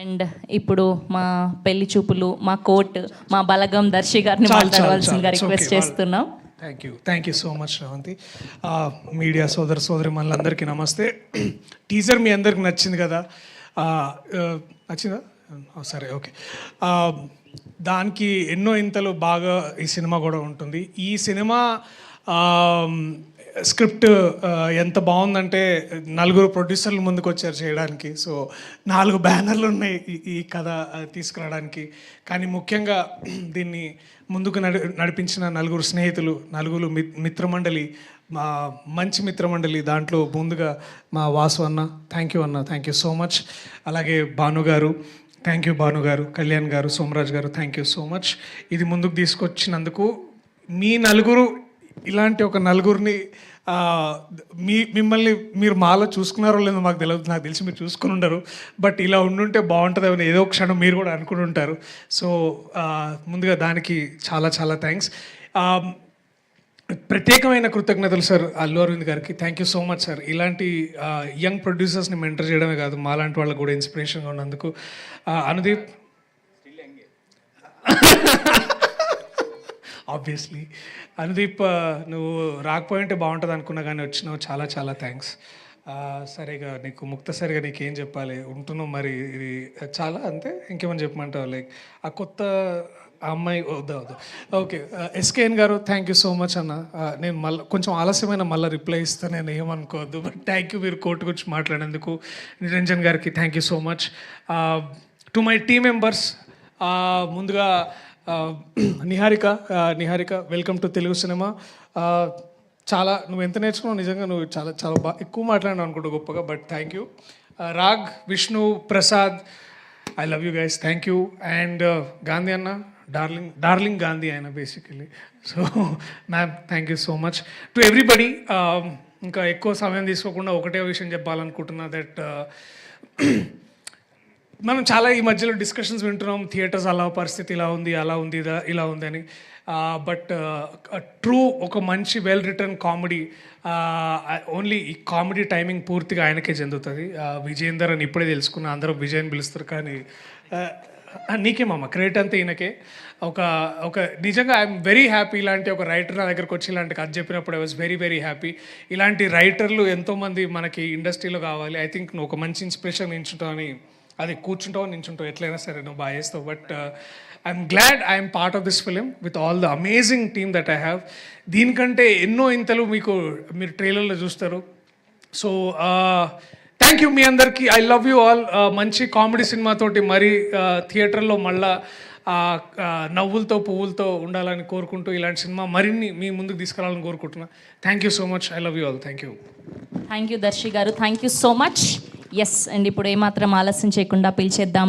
And ఇప్పుడు మా పెళ్లి చూపులు మా కోర్ట్ మా బలగం దర్శి గారిని మాట్లాడవలసిందిగా రిక్వెస్ట్ చేస్తున్నాం. Thank you so much Sravanthi. Media సోదరి మనందరికీ నమస్తే. టీజర్ మీ అందరికి నచ్చింది కదా? నచ్చిందా? సరే, ఓకే. దానికి ఎన్నో ఇంతలు బాగా ఈ సినిమా కూడా ఉంటుంది. ఈ సినిమా స్క్రిప్ట్ ఎంత బాగుందంటే 4 ప్రొడ్యూసర్లు ముందుకు వచ్చారు చేయడానికి. సో 4 బ్యానర్లు ఉన్నాయి ఈ కథ తీసుకురావడానికి. కానీ ముఖ్యంగా దీన్ని ముందుకు నడిపించిన 4 స్నేహితులు, 4 మిత్రమండలి, మా మంచి మిత్రమండలి. దాంట్లో ముందుగా మా వాసు అన్న, థ్యాంక్ యూ సో మచ్. అలాగే భాను గారు, థ్యాంక్ యూ భాను గారు, కళ్యాణ్ గారు, సోమరాజ్ గారు, థ్యాంక్ యూ సో మచ్. ఇది ముందుకు తీసుకొచ్చినందుకు. మీ 4 ఇలాంటి ఒక 4ని మిమ్మల్ని మీరు మాలో చూసుకున్నారో లేదో మాకు తెలియదు. నాకు తెలిసి మీరు చూసుకుని ఉండరు. బట్ ఇలా ఉండుంటే బాగుంటుంది అని ఏదో క్షణం మీరు కూడా అనుకుని ఉంటారు. సో ముందుగా దానికి చాలా చాలా థ్యాంక్స్. ప్రత్యేకమైన కృతజ్ఞతలు సార్ అల్లు అరవింద్ గారికి. Thank you so much sir. ఇలాంటి యంగ్ ప్రొడ్యూసర్స్ని మెంటర్ చేయడమే కాదు, మాలాంటి వాళ్ళకు కూడా ఇన్స్పిరేషన్గా ఉన్నందుకు. అనుదీప్ ఆబ్వియస్లీ అనుదీప్, నువ్వు రాకపోయింటే బాగుంటుంది అనుకున్నా కానీ వచ్చినావు. చాలా చాలా థ్యాంక్స్. సరిగా నీకు ముక్తసరిగా నీకేం చెప్పాలి, ఉంటున్నావు మరి. ఇది చాలా అంతే. ఇంకేమని చెప్పమంటావు? లైక్ ఆ కొత్త అమ్మాయి వద్దా? ఓకే. ఎస్కేఎన్ గారు, థ్యాంక్ యూ సో మచ్ అన్న. నేను మళ్ళీ కొంచెం ఆలస్యమైన మళ్ళీ రిప్లై ఇస్తాను, నేను ఏమనుకోవద్దు. బట్ థ్యాంక్ యూ మీరు కోర్టు గురించి మాట్లాడేందుకు. నిరంజన్ గారికి thank you so much. To my team members, ముందుగా Niharika, welcome to Telugu cinema. చాలా నువ్వు ఎంత నేర్చుకున్నావు నిజంగా. నువ్వు చాలా చాలా బాగా ఎక్కువ మాట్లాడినావు అనుకుంటా గొప్పగా. But thank you. Raag, Vishnu, Prasad, I love you guys, thank you. And Gandhi అన్న, డార్లింగ్ గాంధీ ఆయన basically. So ma'am, thank you so much to everybody. ఇంకా ఎక్కువ సమయం తీసుకోకుండా ఒకటే విషయం చెప్పాలనుకుంటున్నా. దట్ మనం చాలా ఈ మధ్యలో డిస్కషన్స్ వింటున్నాం, థియేటర్స్ అలా పరిస్థితి ఇలా ఉంది, అలా ఉంది, ఇలా ఉంది అని. బట్ ట్రూ ఒక మంచి వెల్ రిటర్న్ కామెడీ, ఓన్లీ ఈ కామెడీ టైమింగ్ పూర్తిగా ఆయనకే చెందుతుంది. విజయేందర్ అని ఇప్పుడే తెలుసుకున్నా, అందరూ విజయ్ అని పిలుస్తారు. కానీ నీకేమమ్మా క్రెడిట్ అంతా ఈయనకే. ఒక నిజంగా ఐఎమ్ వెరీ హ్యాపీ. ఇలాంటి ఒక రైటర్ నా దగ్గరకు వచ్చి ఇలాంటి కథ చెప్పినప్పుడు I was very very happy. ఇలాంటి రైటర్లు ఎంతోమంది మనకి ఇండస్ట్రీలో కావాలి. ఐ థింక్ నువ్వు ఒక మంచి ఇన్స్పిరేషన్ నించుంటావు అని. అది కూర్చుంటావు నించుంటావు ఎట్లయినా సరే నువ్వు బాగా చేస్తావు. But I'm glad I'm part of this film with all the amazing team that I have. దీనికంటే ఎన్నో ఇంతలు మీరు ట్రైలర్లో చూస్తారు. సో థ్యాంక్ యూ మీ అందరికీ. I love you all. మంచి కామెడీ సినిమాతోటి మరి థియేటర్లో మళ్ళా నవ్వులతో పువ్వులతో ఉండాలని కోరుకుంటూ ఇలాంటి సినిమా మరిన్ని మీ ముందుకు తీసుకురావాలని కోరుకుంటున్నా. Thank you so much. I love you all. Thank you Darshi garu. Thank you so much. Yes. And ఇప్పుడు ఏమాత్రం ఆలస్యం చేయకుండా పిలిచేద్దాం